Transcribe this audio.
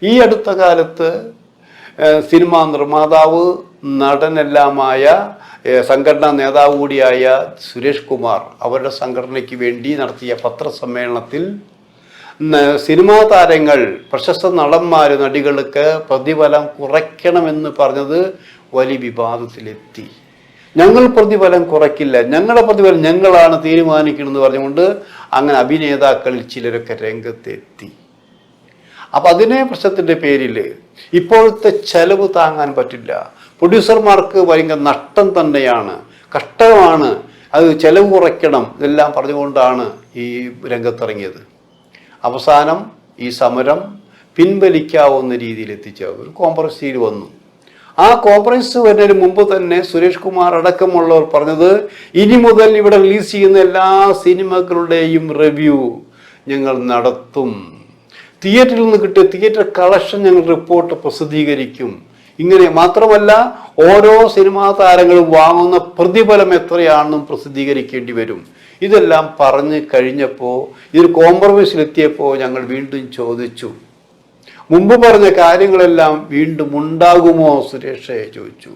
ഈ അടുത്ത കാലത്ത് സിനിമാ നിർമ്മാതാവ് നടനെല്ലാമായ സംഘടനാ നേതാവ് കൂടിയായ സുരേഷ് കുമാർ അവരുടെ സംഘടനയ്ക്ക് വേണ്ടി നടത്തിയ പത്രസമ്മേളനത്തിൽ സിനിമാ താരങ്ങൾ, പ്രശസ്ത നടന്മാർ, നടികൾക്ക് പ്രതിഫലം കുറയ്ക്കണമെന്ന് പറഞ്ഞത് വലിയ വിവാദത്തിലെത്തി. ഞങ്ങൾ പ്രതിഫലം കുറയ്ക്കില്ല, ഞങ്ങളുടെ പ്രതിഫലം ഞങ്ങളാണ് തീരുമാനിക്കണമെന്ന് പറഞ്ഞുകൊണ്ട് അങ്ങനെ അഭിനേതാക്കളിൽ ചിലരൊക്കെ രംഗത്തെത്തി. അപ്പം അതിനെ പ്രശ്നത്തിൻ്റെ പേരിൽ ഇപ്പോഴത്തെ ചെലവ് താങ്ങാൻ പറ്റില്ല, പ്രൊഡ്യൂസർമാർക്ക് ഭയങ്കര നഷ്ടം തന്നെയാണ്, കഷ്ടമാണ്, അത് ചെലവ് കുറയ്ക്കണം, ഇതെല്ലാം പറഞ്ഞുകൊണ്ടാണ് ഈ രംഗത്തിറങ്ങിയത്. അവസാനം ഈ സമരം പിൻവലിക്കാവുന്ന രീതിയിൽ എത്തിച്ച ഒരു കോംപ്രമൈസിൽ വന്നു. ആ കോംപ്രമൈസ് വരുന്നതിന് മുമ്പ് തന്നെ സുരേഷ് കുമാർ അടക്കമുള്ളവർ പറഞ്ഞത്, ഇനി മുതൽ ഇവിടെ റിലീസ് ചെയ്യുന്ന എല്ലാ സിനിമകളുടെയും റിവ്യൂ ഞങ്ങൾ നടത്തും, തിയേറ്ററിൽ നിന്ന് കിട്ടിയ തിയേറ്റർ കളക്ഷൻ ഞങ്ങൾ റിപ്പോർട്ട് പ്രസിദ്ധീകരിക്കും. ഇങ്ങനെ മാത്രമല്ല, ഓരോ സിനിമാ താരങ്ങളും വാങ്ങുന്ന പ്രതിഫലം എത്രയാണെന്നും പ്രസിദ്ധീകരിക്കേണ്ടി വരും. ഇതെല്ലാം പറഞ്ഞു കഴിഞ്ഞപ്പോൾ, ഇതൊരു കോംപ്രമൈസിലെത്തിയപ്പോൾ ഞങ്ങൾ വീണ്ടും ചോദിച്ചു, മുമ്പ് പറഞ്ഞ കാര്യങ്ങളെല്ലാം വീണ്ടും ഉണ്ടാകുമോ സുരേഷേ ചോദിച്ചു.